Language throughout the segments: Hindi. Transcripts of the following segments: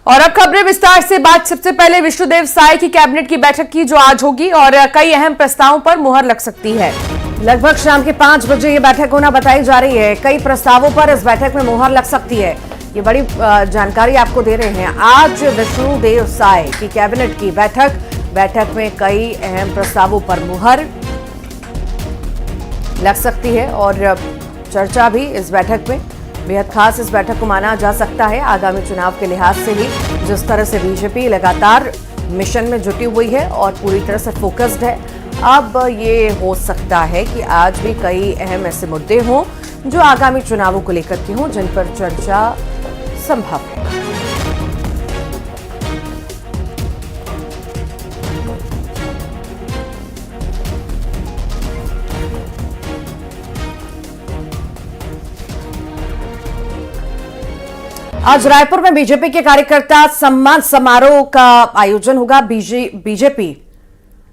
और अब खबरें विस्तार से। बात सबसे पहले विष्णुदेव साय की कैबिनेट की बैठक की, जो आज होगी और कई अहम प्रस्तावों पर मुहर लग सकती है। लगभग शाम के 5 बजे ये बैठक होना बताई जा रही है। कई प्रस्तावों पर इस बैठक में मुहर लग सकती है, ये बड़ी जानकारी आपको दे रहे हैं। आज विष्णुदेव साय की कैबिनेट की बैठक में कई अहम प्रस्तावों पर मुहर लग सकती है और चर्चा भी इस बैठक में बेहद खास इस बैठक को माना जा सकता है। आगामी चुनाव के लिहाज से ही जिस तरह से बीजेपी लगातार मिशन में जुटी हुई है और पूरी तरह से फोकस्ड है, अब ये हो सकता है कि आज भी कई अहम ऐसे मुद्दे हों जो आगामी चुनावों को लेकर के हों, जिन पर चर्चा संभव है। आज रायपुर में बीजेपी के कार्यकर्ता सम्मान समारोह का आयोजन होगा। बीजेपी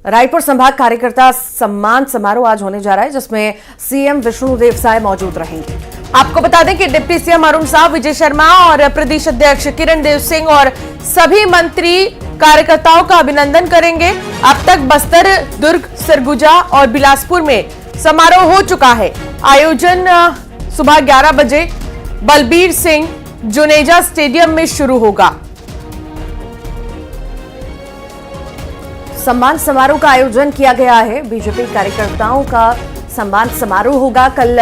रायपुर संभाग कार्यकर्ता सम्मान समारोह आज होने जा रहा है, जिसमें सीएम विष्णुदेव साय मौजूद रहेंगे। आपको बता दें कि डिप्टी सीएम अरुण साव, विजय शर्मा और प्रदेश अध्यक्ष किरण देव सिंह और सभी मंत्री कार्यकर्ताओं का अभिनंदन करेंगे। अब तक बस्तर, दुर्ग, सरगुजा और बिलासपुर में समारोह हो चुका है। आयोजन सुबह 11 बजे बलबीर सिंह जुनेजा स्टेडियम में शुरू होगा। सम्मान समारोह का आयोजन किया गया है। बीजेपी कार्यकर्ताओं का सम्मान समारोह होगा। कल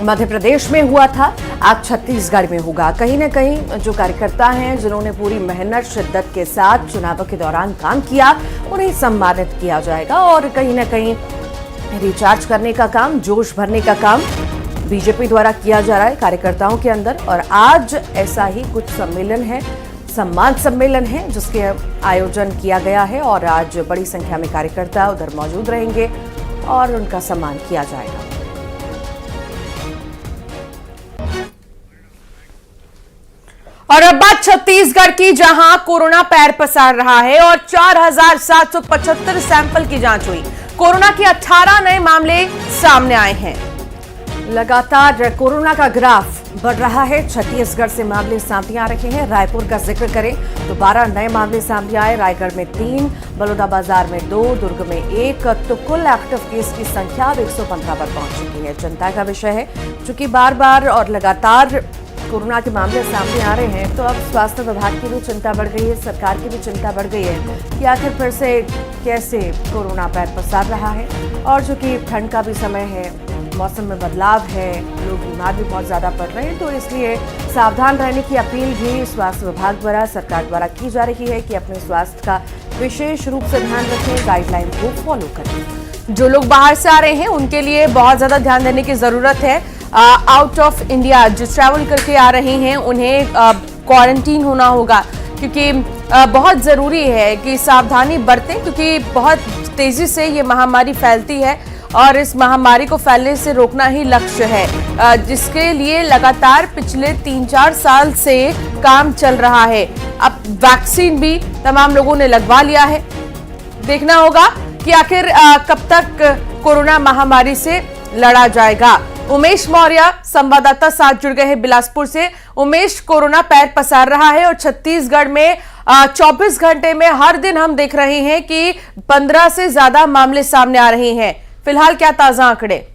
मध्य प्रदेश में हुआ था, आज छत्तीसगढ़ में होगा। कहीं ना कहीं जो कार्यकर्ता हैं, जिन्होंने पूरी मेहनत शिद्दत के साथ चुनावों के दौरान काम किया, उन्हें सम्मानित किया जाएगा और कहीं ना कहीं रिचार्ज करने का काम, जोश भरने का काम बीजेपी द्वारा किया जा रहा है कार्यकर्ताओं के अंदर। और आज ऐसा ही कुछ सम्मेलन है, सम्मान सम्मेलन है, जिसके आयोजन किया गया है और आज बड़ी संख्या में कार्यकर्ता उधर मौजूद रहेंगे और उनका सम्मान किया जाएगा। और अब बात छत्तीसगढ़ की, जहां कोरोना पैर पसार रहा है और 4775 सैंपल की जांच हुई। कोरोना के 18 नए मामले सामने आए हैं। लगातार कोरोना का ग्राफ बढ़ रहा है। छत्तीसगढ़ से मामले सामने आ रहे हैं। रायपुर का जिक्र करें तो 12 नए मामले सामने आए। रायगढ़ में 3, बलौदाबाजार में 2, दुर्ग में 1। तो कुल एक्टिव केस की संख्या अब 115 पर पहुंच चुकी है। चिंता का विषय है, चूंकि बार बार और लगातार कोरोना के मामले सामने आ रहे हैं, तो अब स्वास्थ्य विभाग की भी चिंता बढ़ गई है, सरकार की भी चिंता बढ़ गई है कि आखिर फिर से कैसे कोरोना पैर पसार रहा है। और चूंकि ठंड का भी समय है, मौसम में बदलाव है, लोग बीमार भी बहुत ज्यादा पड़ रहे हैं, तो इसलिए सावधान रहने की अपील भी स्वास्थ्य विभाग द्वारा, सरकार द्वारा की जा रही है कि अपने स्वास्थ्य का विशेष रूप से ध्यान रखें, गाइडलाइन को फॉलो करें। जो लोग बाहर से आ रहे हैं उनके लिए बहुत ज्यादा ध्यान देने की जरूरत है। आउट ऑफ इंडिया जो ट्रैवल करके आ रहे हैं, उन्हें क्वारंटीन होना होगा, क्योंकि बहुत जरूरी है कि सावधानी बरतें, क्योंकि बहुत तेजी से ये महामारी फैलती है और इस महामारी को फैलने से रोकना ही लक्ष्य है, जिसके लिए लगातार पिछले 3-4 साल से काम चल रहा है। अब वैक्सीन भी तमाम लोगों ने लगवा लिया है। देखना होगा कि आखिर कब तक कोरोना महामारी से लड़ा जाएगा। उमेश मौर्य संवाददाता साथ जुड़ गए हैं बिलासपुर से। उमेश, कोरोना पैर पसार रहा है और छत्तीसगढ़ में 24 घंटे में हर दिन हम देख रहे हैं कि 15 से ज्यादा मामले सामने आ रहे हैं। फिलहाल क्या ताजा आंकड़े?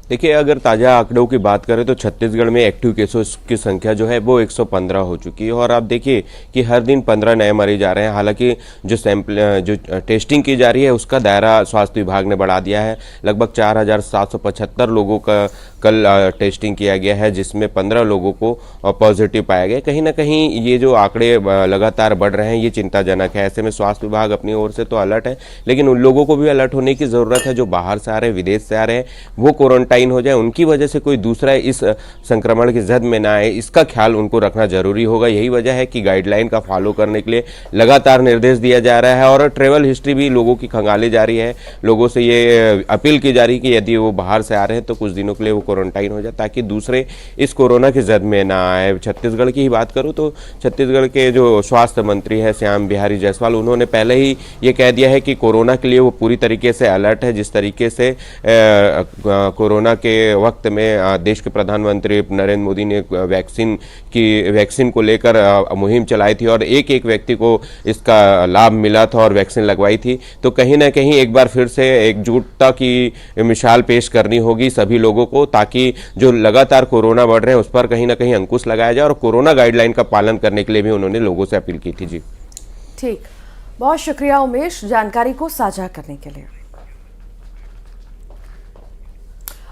देखिए, अगर ताज़ा आंकड़ों की बात करें तो छत्तीसगढ़ में एक्टिव केसों की संख्या जो है वो 115 हो चुकी है और आप देखिए कि हर दिन 15 नए मरीज आ रहे हैं। हालांकि जो टेस्टिंग की जा रही है उसका दायरा स्वास्थ्य विभाग ने बढ़ा दिया है। लगभग 4775 लोगों का कल टेस्टिंग किया गया है, जिसमें 15 लोगों को पॉजिटिव पाया गया। कहीं ना कहीं ये जो आंकड़े लगातार बढ़ रहे हैं, ये चिंताजनक है। ऐसे में स्वास्थ्य विभाग अपनी ओर से तो अलर्ट है, लेकिन उन लोगों को भी अलर्ट होने की ज़रूरत है जो बाहर से आ रहे हैं, विदेश से आ रहे हैं, वो क्वारंटाइन हो जाए, उनकी वजह से कोई दूसरा इस संक्रमण की जद में ना आए, इसका ख्याल उनको रखना जरूरी होगा। यही वजह है कि गाइडलाइन का फॉलो करने के लिए लगातार निर्देश दिया जा रहा है और ट्रैवल हिस्ट्री भी लोगों की खंगाली जा रही है। लोगों से ये अपील की जा रही है कि यदि वो बाहर से आ रहे हैं तो कुछ दिनों के लिए वो क्वारंटाइन हो जाए, ताकि दूसरे इस कोरोना की जद में ना आए। छत्तीसगढ़ की ही बात करूं तो छत्तीसगढ़ के जो स्वास्थ्य मंत्री है श्याम बिहारी जायसवाल, उन्होंने पहले ही ये कह दिया है कि कोरोना के लिए वो पूरी तरीके से अलर्ट है। जिस तरीके से कोरोना कोरोना के वक्त में देश के प्रधानमंत्री नरेंद्र मोदी ने वैक्सीन को लेकर मुहिम चलाई थी और एक एक व्यक्ति को इसका लाभ मिला था और वैक्सीन लगवाई थी। तो कहीं ना कहीं एक बार फिर से एकजुटता की मिसाल पेश करनी होगी सभी लोगों को, ताकि जो लगातार कोरोना बढ़ रहे हैं उस पर कहीं ना कहीं अंकुश लगाया जाए और कोरोना गाइडलाइन का पालन करने के लिए भी उन्होंने लोगों से अपील की थी। जी ठीक, बहुत शुक्रिया उमेश जानकारी को साझा करने के लिए।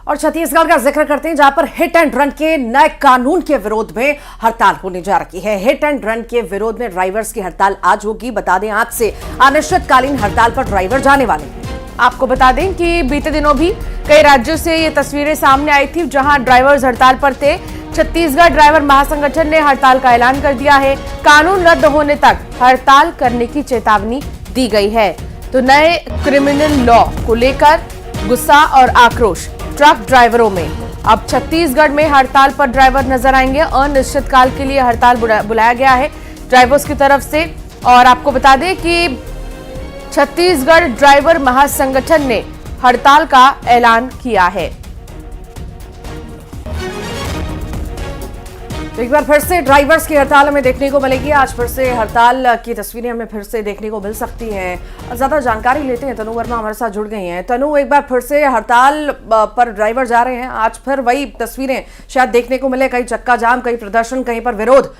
और छत्तीसगढ़ का जिक्र करते हैं जहां पर हिट एंड रन के नए कानून के विरोध में हड़ताल होने जा रही है। हिट एंड रन के विरोध में ड्राइवर्स की हड़ताल आज होगी। बता दें आज से अनिश्चितकालीन हड़ताल पर ड्राइवर जाने वाले हैं। आपको बता दें कि बीते दिनों भी कई राज्यों से ये तस्वीरें सामने आई थी जहां ड्राइवर्स हड़ताल पर थे। छत्तीसगढ़ ड्राइवर महासंगठन ने हड़ताल का ऐलान कर दिया है। कानून रद्द होने तक हड़ताल करने की चेतावनी दी गई है। तो नए क्रिमिनल लॉ को लेकर गुस्सा और आक्रोश ट्रक ड्राइवरों में। अब छत्तीसगढ़ में हड़ताल पर ड्राइवर नजर आएंगे। अनिश्चितकाल के लिए हड़ताल बुलाया गया है ड्राइवर्स की तरफ से। और आपको बता दें कि छत्तीसगढ़ ड्राइवर महासंगठन ने हड़ताल का ऐलान किया है। तो एक बार फिर से ड्राइवर्स की हड़ताल हमें देखने को मिलेगी। आज फिर से हड़ताल की तस्वीरें हमें फिर से देखने को मिल सकती हैं। ज्यादा जानकारी लेते हैं, तनु वर्मा हमारे साथ जुड़ गई हैं। तनु, एक बार फिर से हड़ताल पर ड्राइवर जा रहे हैं। आज फिर वही तस्वीरें शायद देखने को मिले, कहीं चक्का जाम, कहीं प्रदर्शन, कहीं पर विरोध।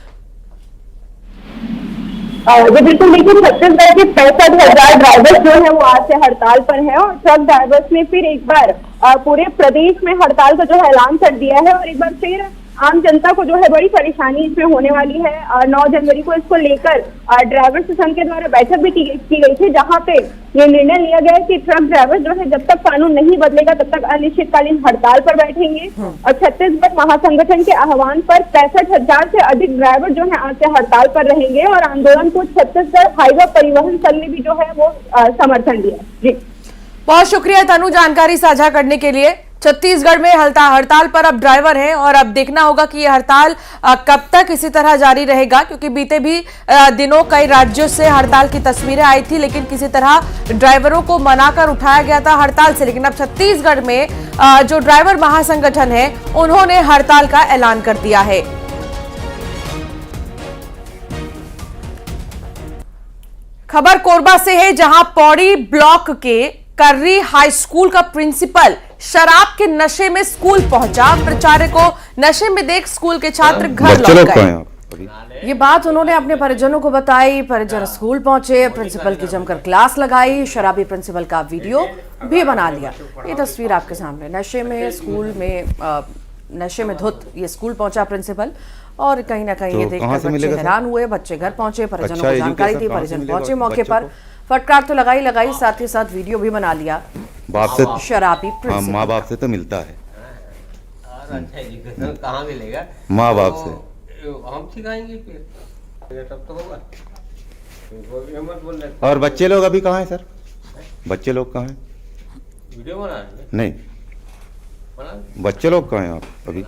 जी बिल्कुल, देखिए छत्तीसगढ़ के 65,000 ड्राइवर्स जो है वो आज से हड़ताल पर हैं और ट्रक ड्राइवर्स ने फिर एक बार पूरे प्रदेश में हड़ताल का जो है ऐलान कर दिया है। और एक बार फिर आम जनता को जो है बड़ी परेशानी इसमें होने वाली है। 9 जनवरी को इसको लेकर ड्राइवर्स संघ के द्वारा बैठक भी की गई थी, जहां पे ये निर्णय लिया गया कि ट्रक ड्राइवर जो है जब तक कानून नहीं बदलेगा तब तक अनिश्चितकालीन हड़ताल पर बैठेंगे। और छत्तीसगढ़ महासंगठन के आह्वान पर 65,000 से अधिक ड्राइवर जो है आज से हड़ताल पर रहेंगे और आंदोलन को छत्तीसगढ़ हाईवे परिवहन संघ ने भी जो है वो समर्थन दिया। जी बहुत शुक्रिया तनु जानकारी साझा करने के लिए। छत्तीसगढ़ में हड़ताल पर अब ड्राइवर हैं और अब देखना होगा कि यह हड़ताल कब तक इसी तरह जारी रहेगा, क्योंकि बीते भी दिनों कई राज्यों से हड़ताल की तस्वीरें आई थी, लेकिन किसी तरह ड्राइवरों को मनाकर उठाया गया था हड़ताल से। लेकिन अब छत्तीसगढ़ में जो ड्राइवर महासंगठन है उन्होंने हड़ताल का ऐलान कर दिया है। खबर कोरबा से है, जहां पौड़ी ब्लॉक के कर्री हाई स्कूल का प्रिंसिपल शराब के नशे में स्कूल पहुंचा। प्राचार्य को नशे में देख स्कूल के छात्र घर लौट गए। ये बात उन्होंने अपने परिजनों को बताई। परिजन स्कूल पहुंचे, प्रिंसिपल की जमकर क्लास लगाई, शराबी प्रिंसिपल का वीडियो भी बना लिया। ये तस्वीर आपके सामने, नशे में स्कूल में नशे में धुत ये स्कूल पहुंचा प्रिंसिपल। और कहीं ना कहीं ये देखकर बच्चे हैरान हुए। बच्चे घर पहुंचे, परिजनों को जानकारी दी, परिजन पहुंचे मौके पर। फटकार तो लगाई, साथ ही साथ वीडियो भी बना लिया। बाप से शराबी प्रिंसिपल, माँ बाप से तो मिलता है, कहाँ मिलेगा माँ बाप से। हम सिखाएंगे फिर तब तो होगा। मत बोल रहे। और बच्चे लोग अभी कहाँ हैं सर? बच्चे लोग कहाँ हैं? वीडियो बना रहे हैं? नहीं, बच्चे लोग कहाँ हैं आप अभी?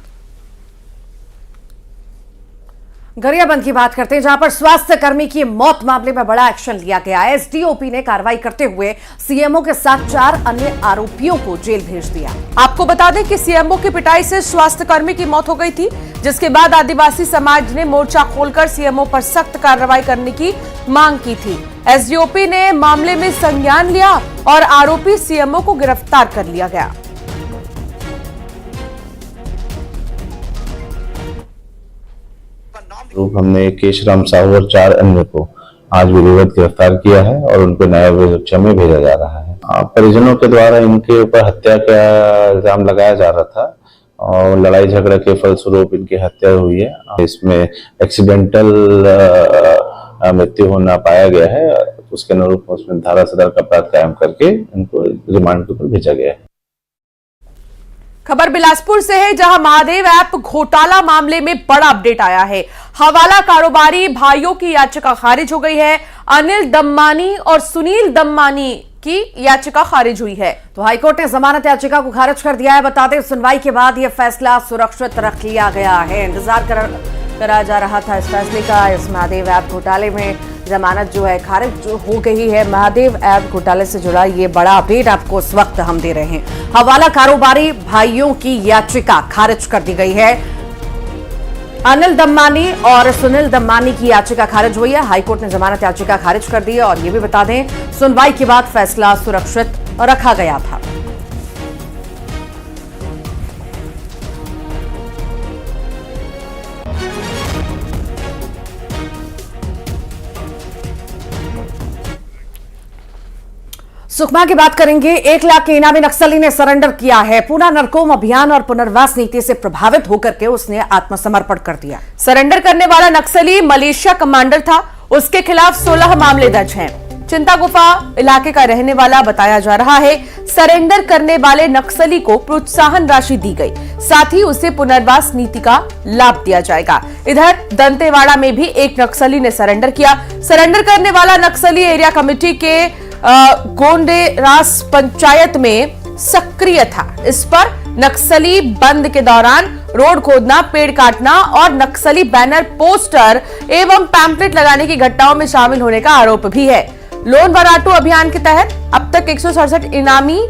गरियाबंद की बात करते हैं, जहां पर स्वास्थ्य कर्मी की मौत मामले में बड़ा एक्शन लिया गया है। एसडीओपी ने कार्रवाई करते हुए सीएमओ के साथ 4 अन्य आरोपियों को जेल भेज दिया। आपको बता दें कि सीएमओ की पिटाई से स्वास्थ्य कर्मी की मौत हो गई थी, जिसके बाद आदिवासी समाज ने मोर्चा खोलकर सीएमओ पर सख्त कार्रवाई करने की मांग की थी। एसडीओपी ने मामले में संज्ञान लिया और आरोपी सीएमओ को गिरफ्तार कर लिया गया। हमने केशराम साहू और 4 अन्य को आज विधिवत गिरफ्तार किया है और उनको न्यायिक सुरक्षा में भेजा जा रहा है। परिजनों के द्वारा इनके ऊपर हत्या का इल्जाम लगाया जा रहा था और लड़ाई झगड़ा के फलस्वरूप इनकी हत्या हुई है। इसमें एक्सीडेंटल मृत्यु होना पाया गया है, उसके अनुरूप उसमें धारा सदर का अपराध कायम करके इनको रिमांड के ऊपर भेजा गया है। खबर बिलासपुर से है, जहां महादेव ऐप घोटाला मामले में बड़ा अपडेट आया है। हवाला कारोबारी भाइयों की याचिका खारिज हो गई है। अनिल दम्मानी और सुनील दम्मानी की याचिका खारिज हुई है, तो हाईकोर्ट ने जमानत याचिका को खारिज कर दिया है। बता दें, सुनवाई के बाद यह फैसला सुरक्षित रख लिया गया है। इंतजार करा जा रहा था इस फैसले का। इस महादेव ऐप घोटाले में जमानत जो है खारिज हो गई है। महादेव ऐप घोटाले से जुड़ा ये बड़ा अपडेट आपको इस वक्त हम दे रहे हैं। हवाला कारोबारी भाइयों की याचिका खारिज कर दी गई है। अनिल दम्मानी और सुनील दम्मानी की याचिका खारिज हुई है। हाईकोर्ट ने जमानत याचिका खारिज कर दी है और ये भी बता दें, सुनवाई के बाद फैसला सुरक्षित रखा गया था। सुकमा की बात करेंगे। 1 लाख के इनामी नक्सली ने सरेंडर किया है। पूना नरकोम अभियान और पुनर्वास नीति से प्रभावित होकर के उसने आत्मसमर्पण कर दिया। सरेंडर करने वाला नक्सली मलेशिया कमांडर था। उसके खिलाफ 16 मामले दर्ज हैं। चिंता गुफा इलाके का रहने वाला बताया जा रहा है। सरेंडर करने वाले नक्सली को प्रोत्साहन राशि दी गई, साथ ही उसे पुनर्वास नीति का लाभ दिया जाएगा। इधर दंतेवाड़ा में भी एक नक्सली ने सरेंडर किया। सरेंडर करने वाला नक्सली एरिया कमेटी के गोंडेरास पंचायत में सक्रिय था। इस पर नक्सली बंद के दौरान रोड खोदना, पेड़ काटना और नक्सली बैनर, पोस्टर एवं पैम्पलेट लगाने की घटनाओं में शामिल होने का आरोप भी है। लोन वराटू अभियान के तहत अब तक 167 इनामी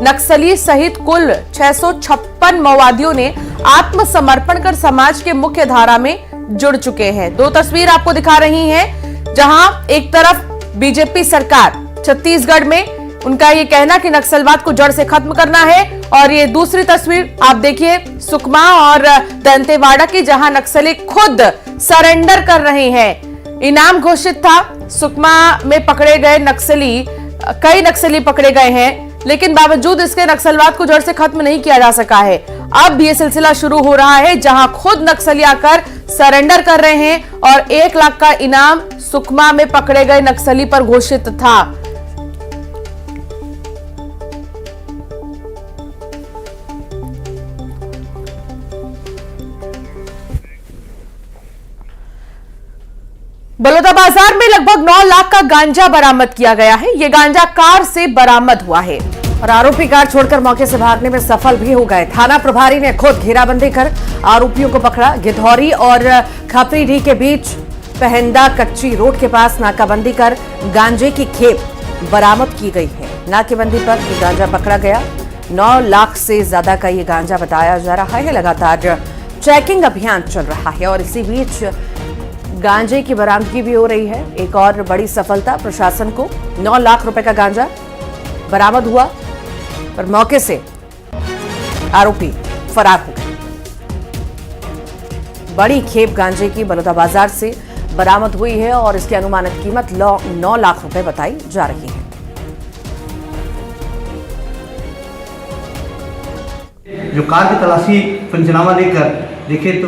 नक्सली सहित कुल 656 माओवादियों ने आत्मसमर्पण कर समाज के मुख्य धारा में जुड़ चुके हैं। 2 तस्वीर आपको दिखा रही हैं, जहां एक तरफ बीजेपी सरकार छत्तीसगढ़ में उनका ये कहना कि नक्सलवाद को जड़ से खत्म करना है, और ये दूसरी तस्वीर आप देखिए सुकमा और दंतेवाड़ा की, जहां नक्सली खुद सरेंडर कर रहे हैं। इनाम घोषित था। सुकमा में पकड़े गए नक्सली, कई नक्सली पकड़े गए हैं, लेकिन बावजूद इसके नक्सलवाद को जड़ से खत्म नहीं किया जा सका है। अब ये सिलसिला शुरू हो रहा है, जहां खुद नक्सली आकर सरेंडर कर रहे हैं और 1 लाख का इनाम सुकमा में पकड़े गए नक्सली पर घोषित था। बलौदाबाजार में लगभग 9 लाख का गांजा बरामद किया गया है। यह गांजा कार से बरामद हुआ है और आरोपी कार छोड़कर मौके से भागने में सफल भी हो गए। थाना प्रभारी ने खुद घेराबंदी कर आरोपियों को पकड़ा। गिधौरी और खापरीडीह के बीच पहंदा कच्ची रोड के पास नाकाबंदी कर गांजे की खेप बरामद की गई है। नाकेबंदी पर यह गांजा पकड़ा गया। 9 लाख से ज्यादा का यह गांजा बताया जा रहा है। लगातार चेकिंग अभियान चल रहा है और इसी बीच गांजे की बरामदगी भी हो रही है। एक और बड़ी सफलता प्रशासन को, 9 लाख रुपए का गांजा बरामद हुआ और मौके से आरोपी फरार हो गए। बड़ी खेप गांजे की बलौदाबाजार से बरामद हुई है और इसकी अनुमानित कीमत 9 लाख रुपए बताई जा रही है। जो कार की तलाशी पंचनामा लेकर देखे तो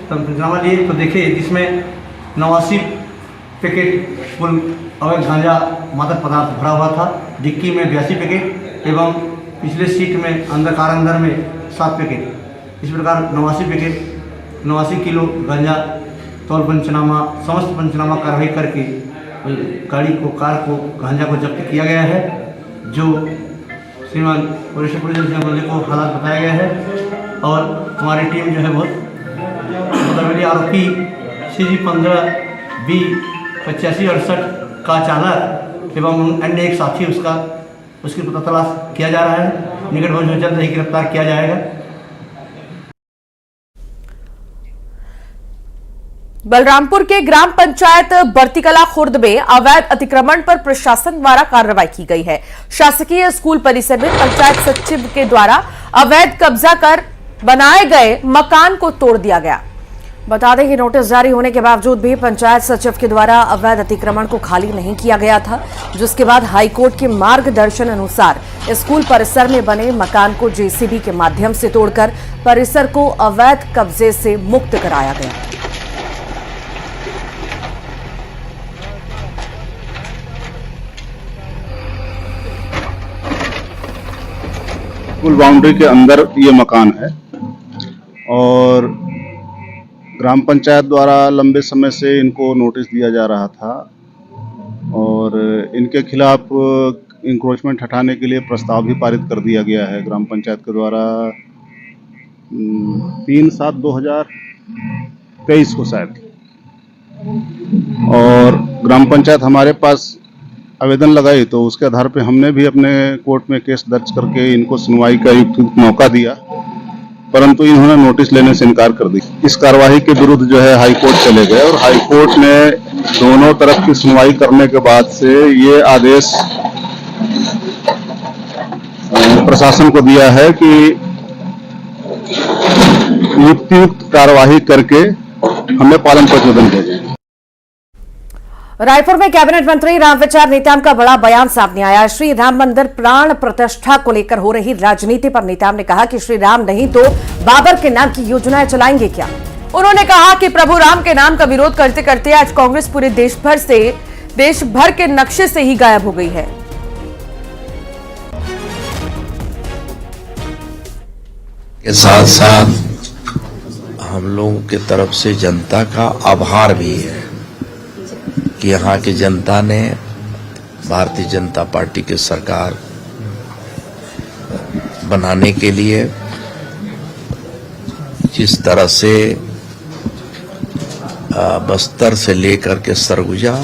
पंचनामा लिए तो देखे जिसमें 89 पैकेट कुल अवैध गांजा मादक पदार्थ भरा हुआ था। डिक्की में 82 पैकेट एवं पिछले सीट में अंदर कार अंदर में 7 पैकेट। इस प्रकार 89 किलो गांजा तौल पंचनामा, समस्त पंचनामा कार्रवाई करके कार को गांजा को जब्त किया गया है। जो श्रीमान पुलिस को हालात बताया गया है और हमारी टीम जो है बहुत आरोपी CG-15B 8568 का चालक एवं अन्य एक साथी उसकी पता तलाश किया जा रहा है। निकट भविष्य में जल्द ही गिरफ्तार किया जाएगा। बलरामपुर के ग्राम पंचायत बर्तीकला खुर्द में अवैध अतिक्रमण पर प्रशासन द्वारा कार्रवाई की गई है। शासकीय स्कूल परिसर में पंचायत सचिव के द्वारा अवैध कब्जा कर बनाए गए मकान को तोड़ दिया गया। बता दें कि नोटिस जारी होने के बावजूद भी पंचायत सचिव के द्वारा अवैध अतिक्रमण को खाली नहीं किया गया था, जिसके बाद हाईकोर्ट के मार्गदर्शन अनुसार स्कूल परिसर में बने मकान को जेसीबी के माध्यम से तोड़कर परिसर को अवैध कब्जे से मुक्त कराया गया। स्कूल बाउंड्री के अंदर ये मकान है और ग्राम पंचायत द्वारा लंबे समय से इनको नोटिस दिया जा रहा था और इनके खिलाफ इंक्रोचमेंट हटाने के लिए प्रस्ताव भी पारित कर दिया गया है ग्राम पंचायत के द्वारा 3/7/2023 को शायद। और ग्राम पंचायत हमारे पास आवेदन लगाई तो उसके आधार पे हमने भी अपने कोर्ट में केस दर्ज करके इनको सुनवाई का युक्त मौका दिया, परंतु इन्होंने नोटिस लेने से इनकार कर दी। इस कार्यवाही के विरुद्ध जो है हाई कोर्ट चले गए और हाई कोर्ट ने दोनों तरफ की सुनवाई करने के बाद से ये आदेश प्रशासन को दिया है कि युक्तियुक्त कार्यवाही करके हमें पालन प्रचोदन भेजें। रायपुर में कैबिनेट मंत्री रामविचार नेताम का बड़ा बयान सामने आया। श्री राम मंदिर प्राण प्रतिष्ठा को लेकर हो रही राजनीति पर नेताम ने कहा कि श्री राम नहीं तो बाबर के नाम की योजनाएं चलाएंगे क्या। उन्होंने कहा कि प्रभु राम के नाम का विरोध करते करते आज कांग्रेस पूरे देश भर के नक्शे से ही गायब हो गई है। के साथ साथ हम लोगों की तरफ से जनता का आभार भी है कि यहाँ की जनता ने भारतीय जनता पार्टी की सरकार बनाने के लिए जिस तरह से बस्तर से लेकर के सरगुजा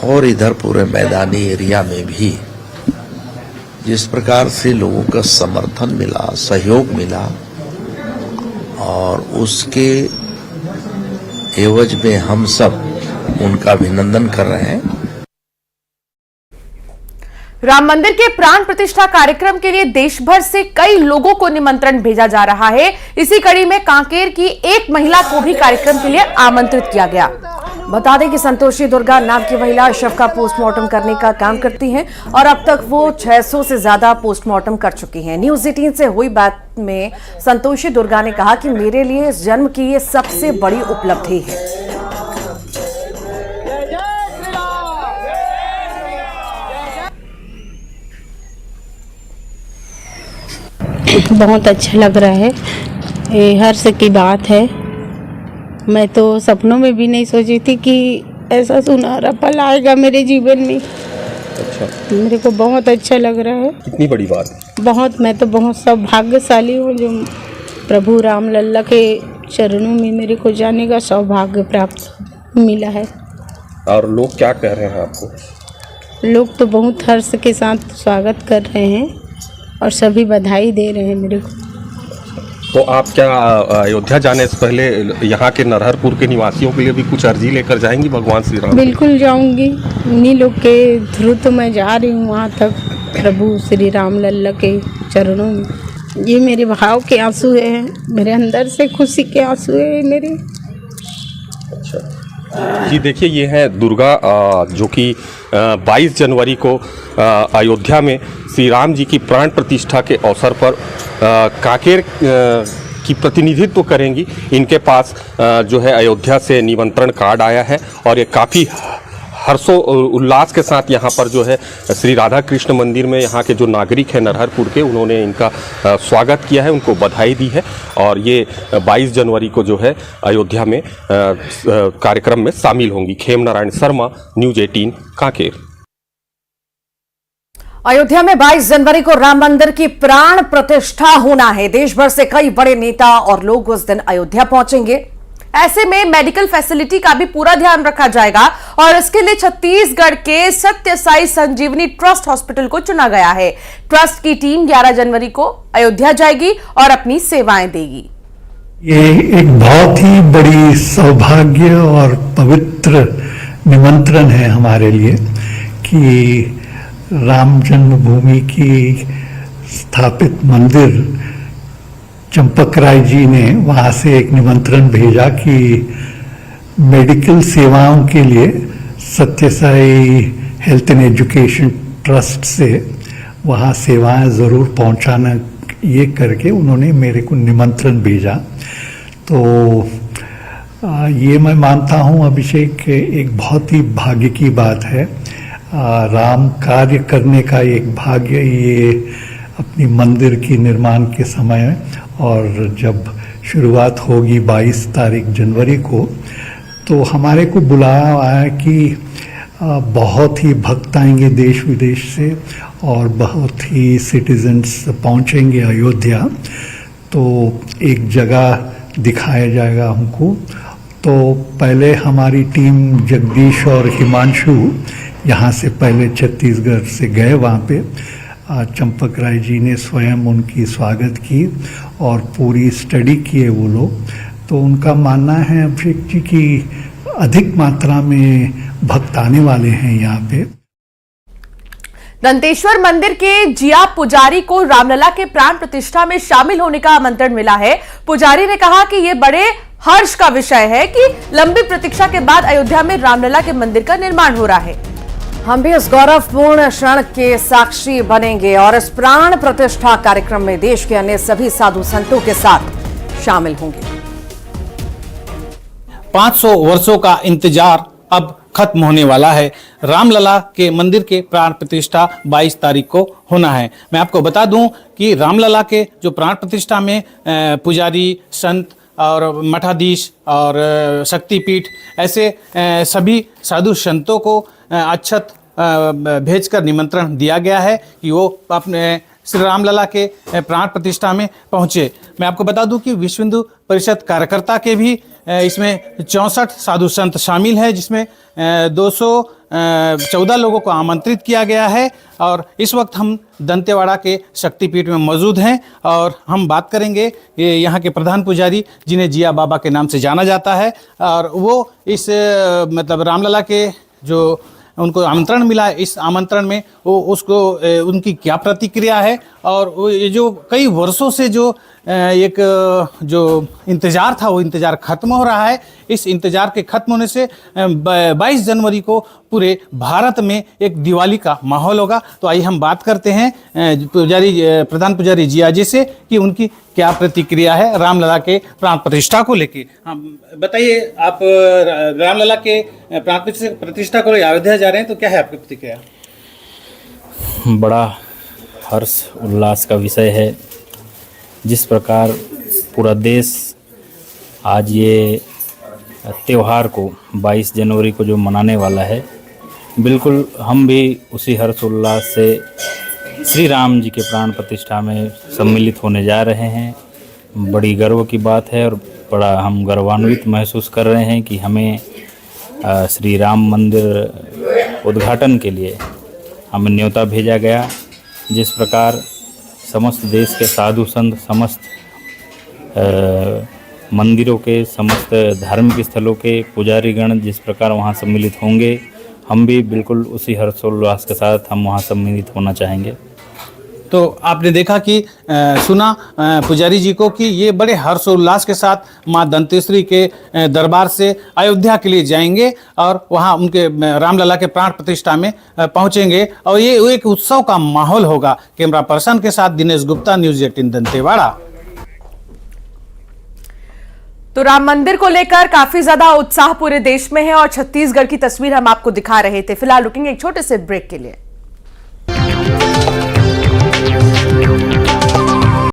और इधर पूरे मैदानी एरिया में भी जिस प्रकार से लोगों का समर्थन मिला, सहयोग मिला, और उसके एवज में हम सब उनका अभिनंदन कर रहे हैं। राम मंदिर के प्राण प्रतिष्ठा कार्यक्रम के लिए देश भर से कई लोगों को निमंत्रण भेजा जा रहा है। इसी कड़ी में कांकेर की एक महिला को भी कार्यक्रम के लिए आमंत्रित किया गया। बता दें कि संतोषी दुर्गा नाम की महिला शव का पोस्टमार्टम करने का काम करती हैं और अब तक वो 600 से ज्यादा पोस्टमार्टम कर चुकी हैं। न्यूज 18 से हुई बात में संतोषी दुर्गा ने कहा कि मेरे लिए इस जन्म की ये सबसे बड़ी उपलब्धि है। बहुत अच्छा लग रहा है, ये हर्ष की बात है। मैं तो सपनों में भी नहीं सोची थी कि ऐसा सुनहरा पल आएगा मेरे जीवन में। अच्छा, मेरे को बहुत अच्छा लग रहा है। कितनी बड़ी बात है। बहुत, मैं तो बहुत सौभाग्यशाली हूँ जो प्रभु राम लल्ला के चरणों में मेरे को जाने का सौभाग्य प्राप्त मिला है। और लोग क्या कह रहे हैं आपको? लोग तो बहुत हर्ष के साथ स्वागत कर रहे हैं और सभी बधाई दे रहे हैं मेरे को। तो आप क्या अयोध्या जाने से पहले यहाँ के नरहरपुर के निवासियों के लिए भी कुछ अर्जी लेकर जाएंगी भगवान श्री राम? बिल्कुल जाऊंगी, उन्हीं लोग के थ्रू तो मैं जा रही हूँ वहाँ तक, प्रभु श्री राम लल्ला के चरणों में। ये मेरे भाव के आंसू हैं, मेरे अंदर से खुशी के आंसू है मेरे। अच्छा जी, देखिए ये है दुर्गा जो कि 22 जनवरी को अयोध्या में श्री राम जी की प्राण प्रतिष्ठा के अवसर पर कांकेर की प्रतिनिधित्व करेंगी। इनके पास जो है अयोध्या से निमंत्रण कार्ड आया है और ये काफ़ी हर्षो उल्लास के साथ यहाँ पर जो है श्री राधा कृष्ण मंदिर में यहाँ के जो नागरिक हैं नरहरपुर के, उन्होंने इनका स्वागत किया है, उनको बधाई दी है और ये 22 जनवरी को जो है अयोध्या में कार्यक्रम में शामिल होंगी। खेम नारायण शर्मा, न्यूज 18 कांकेर। अयोध्या में 22 जनवरी को राम मंदिर की प्राण प्रतिष्ठा होना है। देश भर से कई बड़े नेता और लोग उस दिन अयोध्या पहुंचेंगे। ऐसे में मेडिकल फैसिलिटी का भी पूरा ध्यान रखा जाएगा और इसके लिए छत्तीसगढ़ के सत्य साई संजीवनी ट्रस्ट हॉस्पिटल को चुना गया है। ट्रस्ट की टीम 11 जनवरी को अयोध्या जाएगी और अपनी सेवाएं देगी। ये एक बहुत ही बड़ी सौभाग्य और पवित्र निमंत्रण है हमारे लिए कि राम जन्मभूमि की स्थापित मंदिर चंपकराय जी ने वहाँ से एक निमंत्रण भेजा कि मेडिकल सेवाओं के लिए सत्य Sai health and education trust से वहाँ सेवाएं ज़रूर पहुँचाना, ये करके उन्होंने मेरे को निमंत्रण भेजा। तो ये मैं मानता हूँ अभिषेक एक बहुत ही भाग्य की बात है। राम कार्य करने का एक भाग्य ये अपनी मंदिर की निर्माण के समय, और जब शुरुआत होगी 22 तारीख जनवरी को, तो हमारे को बुलाया है कि बहुत ही भक्त आएंगे देश विदेश से और बहुत ही सिटीजन्स पहुंचेंगे अयोध्या। तो एक जगह दिखाया जाएगा हमको, तो पहले हमारी टीम जगदीश और हिमांशु यहाँ से पहले छत्तीसगढ़ से गए वहाँ पे। चंपक राय जी ने स्वयं उनकी स्वागत की और पूरी स्टडी किए वो लोग। तो उनका मानना है अभिषेक जी की अधिक मात्रा में भक्त आने वाले हैं यहाँ पे। दंतेश्वर मंदिर के जिया पुजारी को रामलला के प्राण प्रतिष्ठा में शामिल होने का आमंत्रण मिला है। पुजारी ने कहा कि यह बड़े हर्ष का विषय है कि लंबी प्रतीक्षा के बाद अयोध्या में रामलला के मंदिर का निर्माण हो रहा है। हम भी इस गौरवपूर्ण क्षण के साक्षी बनेंगे और इस प्राण प्रतिष्ठा कार्यक्रम में देश के अन्य सभी साधु संतों के साथ शामिल होंगे। 500 वर्षों का इंतजार अब खत्म होने वाला है। रामलला के मंदिर के प्राण प्रतिष्ठा 22 तारीख को होना है। मैं आपको बता दूं कि रामलला के जो प्राण प्रतिष्ठा में पुजारी, संत और मठाधीश और शक्तिपीठ ऐसे सभी साधु संतों को अक्षत भेजकर निमंत्रण दिया गया है कि वो अपने श्री रामलला के प्राण प्रतिष्ठा में पहुंचे। मैं आपको बता दूं कि विश्व हिंदू परिषद कार्यकर्ता के भी इसमें 64 साधु संत शामिल है, जिसमें 214 लोगों को आमंत्रित किया गया है। और इस वक्त हम दंतेवाड़ा के शक्तिपीठ में मौजूद हैं और हम बात करेंगे यहाँ के प्रधान पुजारी, जिन्हें जिया बाबा के नाम से जाना जाता है, और वो इस मतलब रामलला के जो उनको आमंत्रण मिला है, इस आमंत्रण में वो उसको उनकी क्या प्रतिक्रिया है और ये जो कई वर्षों से जो एक जो इंतज़ार था वो इंतज़ार खत्म हो रहा है। इस इंतज़ार के खत्म होने से 22 जनवरी को पूरे भारत में एक दिवाली का माहौल होगा। तो आइए हम बात करते हैं प्रधान पुजारी जिया जी से कि उनकी क्या प्रतिक्रिया है रामलला के प्राण प्रतिष्ठा को लेके। बताइए, आप रामलला के प्राण प्रतिष्ठा को अयोध्या जा रहे हैं, तो क्या है आपकी प्रतिक्रिया? बड़ा हर्ष उल्लास का विषय है। जिस प्रकार पूरा देश आज ये त्यौहार को 22 जनवरी को जो मनाने वाला है, बिल्कुल हम भी उसी हर्ष उल्लास से श्री राम जी के प्राण प्रतिष्ठा में सम्मिलित होने जा रहे हैं। बड़ी गर्व की बात है और बड़ा हम गर्वान्वित महसूस कर रहे हैं कि हमें श्री राम मंदिर उद्घाटन के लिए हमें न्योता भेजा गया। जिस प्रकार समस्त देश के साधु संत, समस्त मंदिरों के, समस्त धार्मिक स्थलों के पुजारीगण जिस प्रकार वहाँ सम्मिलित होंगे, हम भी बिल्कुल उसी हर्षोल्लास के साथ हम वहाँ सम्मिलित होना चाहेंगे। तो आपने देखा कि सुना पुजारी जी को कि ये बड़े हर्षोल्लास के साथ माँ दंतेश्वरी के दरबार से अयोध्या के लिए जाएंगे और वहाँ उनके रामलला के प्राण प्रतिष्ठा में पहुँचेंगे और ये एक उत्सव का माहौल होगा। कैमरा पर्सन के साथ दिनेश गुप्ता, न्यूज़ 18 दंतेवाड़ा। तो राम मंदिर को लेकर काफी ज्यादा उत्साह पूरे देश में है और छत्तीसगढ़ की तस्वीर हम आपको दिखा रहे थे। फिलहाल रुकेंगे एक छोटे से ब्रेक के लिए।